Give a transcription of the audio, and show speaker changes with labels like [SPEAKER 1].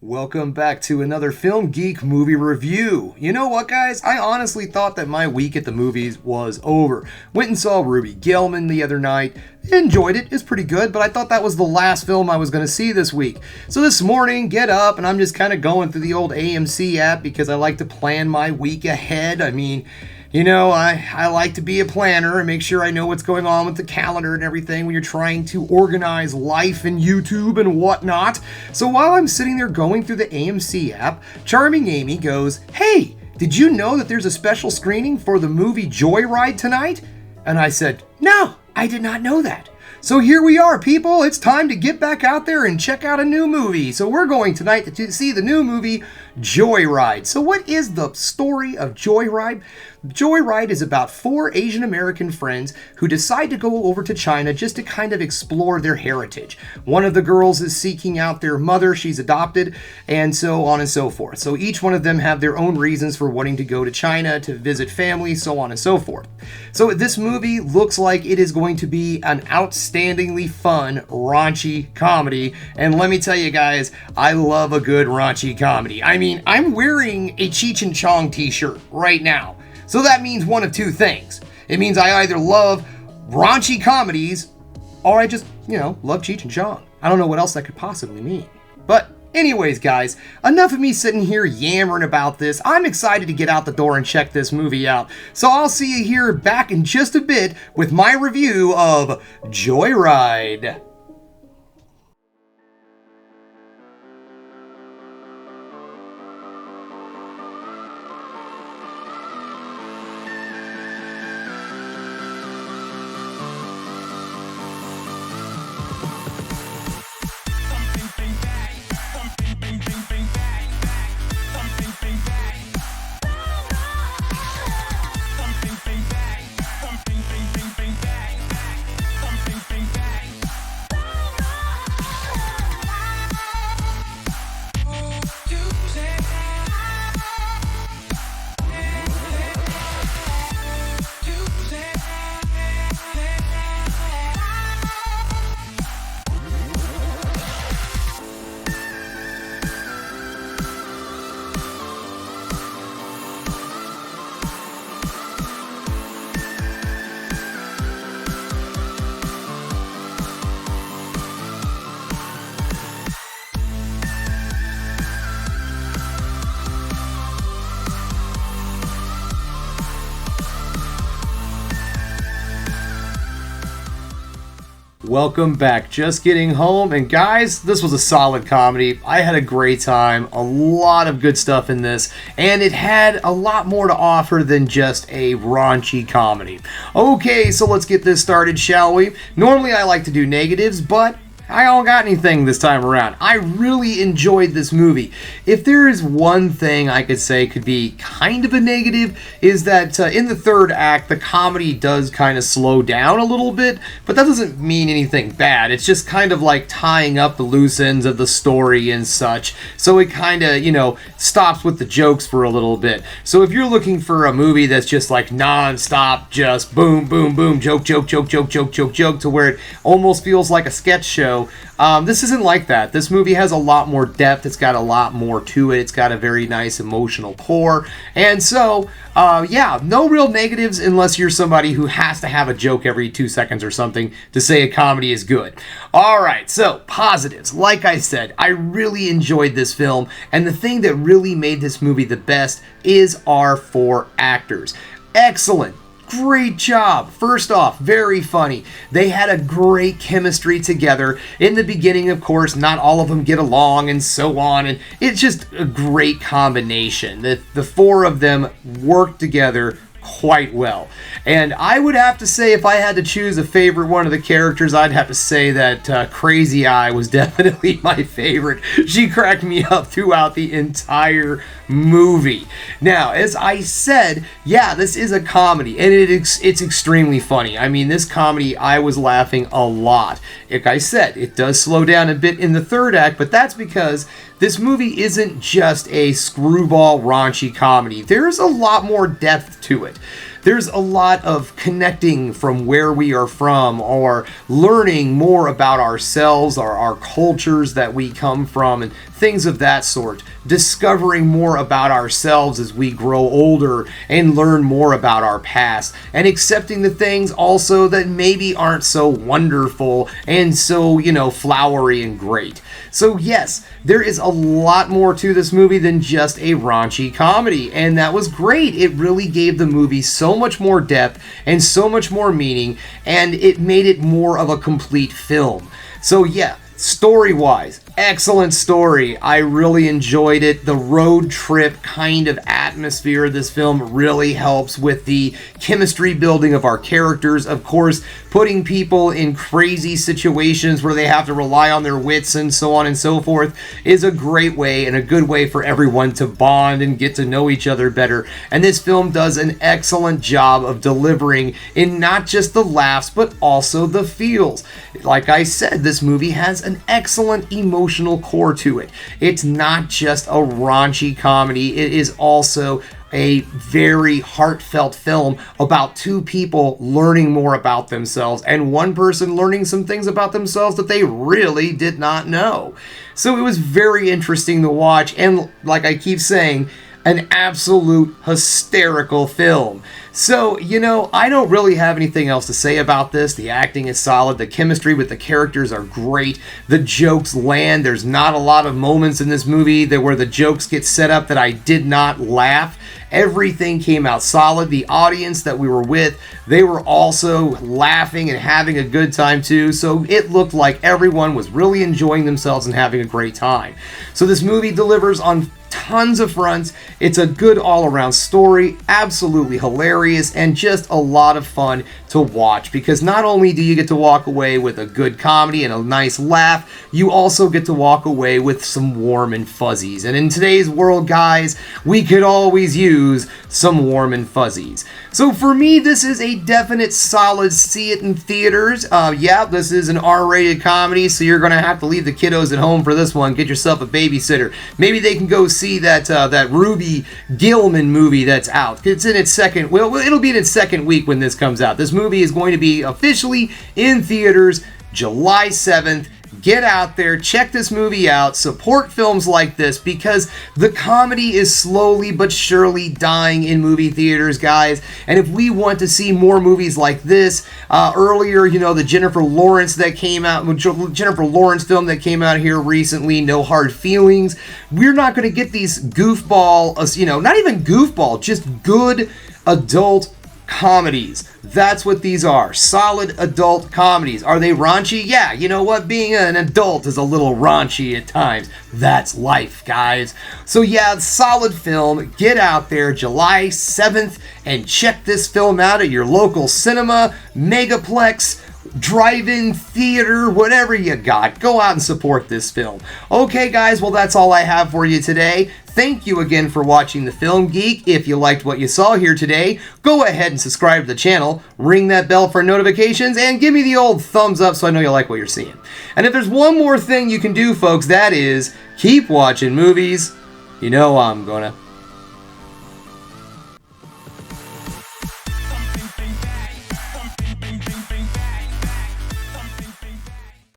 [SPEAKER 1] Welcome back to another Film Geek movie review. You know what, guys? I honestly thought that my week at the movies was over. Went and saw Ruby Gilman the other night. Enjoyed it. It's pretty good, but I thought that was the last film I was going to see this week. So this morning, get up, and I'm just kind of going through the old AMC app because I like to plan my week ahead. I like to be a planner and make sure I know what's going on with the calendar and everything when you're trying to organize life and YouTube and whatnot. So while I'm sitting there going through the AMC app, Charming Amy goes, "Hey, did you know that there's a special screening for the movie Joyride tonight?" And I said, "No, I did not know that." So here we are, people. It's time to get back out there and check out a new movie. So we're going tonight to see the new movie, Joyride. So what is the story of Joyride? Joyride is about four Asian American friends who decide to go over to China just to kind of explore their heritage. One of the girls is seeking out their mother, she's adopted, and so on and so forth. So each one of them have their own reasons for wanting to go to China to visit family, so on and so forth. So this movie looks like it is going to be an outstandingly fun, raunchy comedy. And let me tell you guys, I love a good raunchy comedy. I mean, I'm wearing a Cheech and Chong t-shirt right now. So that means one of two things. It means I either love raunchy comedies or I just, love Cheech and Chong. I don't know what else that could possibly mean. But anyways, guys, enough of me sitting here yammering about this. I'm excited to get out the door and check this movie out. So I'll see you here back in just a bit with my review of Joyride. Welcome back. Just getting home, and guys, this was a solid comedy. I had a great time, a lot of good stuff in this, and it had a lot more to offer than just a raunchy comedy. Okay, so let's get this started, shall we? Normally I like to do negatives, but I don't got anything this time around. I really enjoyed this movie. If there is one thing I could say could be kind of a negative, is that in the third act, the comedy does kind of slow down a little bit, but that doesn't mean anything bad. It's just kind of like tying up the loose ends of the story and such, so it kind of, stops with the jokes for a little bit. So if you're looking for a movie that's just like non-stop, just boom, boom, boom, joke, joke, joke, joke, joke, joke, joke, to where it almost feels like a sketch show, this isn't like that. This movie has a lot more depth. It's got a lot more to it. It's got a very nice emotional core. And so, no real negatives unless you're somebody who has to have a joke every 2 seconds or something to say a comedy is good. All right, so positives. Like I said, I really enjoyed this film. And the thing that really made this movie the best is our four actors. Excellent. Great job. First off, very funny. They had a great chemistry together. In the beginning, of course, not all of them get along and so on, and it's just a great combination. The four of them work together quite well. And I would have to say, if I had to choose a favorite one of the characters, I'd have to say that Crazy Eye was definitely my favorite. She cracked me up throughout the entire movie. Now, as I said, this is a comedy, and it's extremely funny. I mean, this comedy, I was laughing a lot. Like I said, it does slow down a bit in the third act, but that's because this movie isn't just a screwball raunchy comedy. There's a lot more depth to it. There's a lot of connecting from where we are from, or learning more about ourselves, or our cultures that we come from, and things of that sort. Discovering more about ourselves as we grow older and learn more about our past, and accepting the things also that maybe aren't so wonderful and so, flowery and great. So yes, there is a lot more to this movie than just a raunchy comedy, and that was great. It really gave the movie so much more depth and so much more meaning, and it made it more of a complete film. So yeah, story-wise, excellent story. I really enjoyed it. The road trip kind of atmosphere of this film really helps with the chemistry building of our characters. Of course, putting people in crazy situations where they have to rely on their wits and so on and so forth is a great way and a good way for everyone to bond and get to know each other better. And this film does an excellent job of delivering in not just the laughs, but also the feels. Like I said, this movie has an excellent emotional core to it. It's not just a raunchy comedy, it is also a very heartfelt film about two people learning more about themselves, and one person learning some things about themselves that they really did not know. So it was very interesting to watch, and like I keep saying, an absolute hysterical film. So, I don't really have anything else to say about this. The acting is solid. The chemistry with the characters are great. The jokes land. There's not a lot of moments in this movie where the jokes get set up that I did not laugh. Everything came out solid. The audience that we were with, they were also laughing and having a good time too. So it looked like everyone was really enjoying themselves and having a great time. So this movie delivers on tons of fronts. It's a good all-around story, absolutely hilarious, and just a lot of fun to watch, because not only do you get to walk away with a good comedy and a nice laugh, you also get to walk away with some warm and fuzzies. And in today's world, guys, we could always use some warm and fuzzies. So for me, this is a definite solid see it in theaters. Yeah, this is an R-rated comedy, so you're going to have to leave the kiddos at home for this one. Get yourself a babysitter. Maybe they can go see that Ruby Gillman movie that's out. It's in its second, well, it'll be in its second week when this comes out. This movie is going to be officially in theaters July 7th. Get out there, check this movie out, support films like this, because the comedy is slowly but surely dying in movie theaters, guys. And if we want to see more movies like this, earlier, the Jennifer Lawrence film that came out here recently, No Hard Feelings, we're not going to get these goofball, not even goofball, just good adult comedies. That's what these are. Solid adult comedies. Are they raunchy? Yeah, you know what? Being an adult is a little raunchy at times. That's life, guys. So yeah, solid film. Get out there July 7th and check this film out at your local cinema, megaplex, drive-in theater, whatever you got. Go out and support this film. Okay, guys, well, that's all I have for you today. Thank you again for watching The Film Geek. If you liked what you saw here today, go ahead and subscribe to the channel, ring that bell for notifications, and give me the old thumbs up so I know you like what you're seeing. And if there's one more thing you can do, folks, that is keep watching movies. I'm gonna.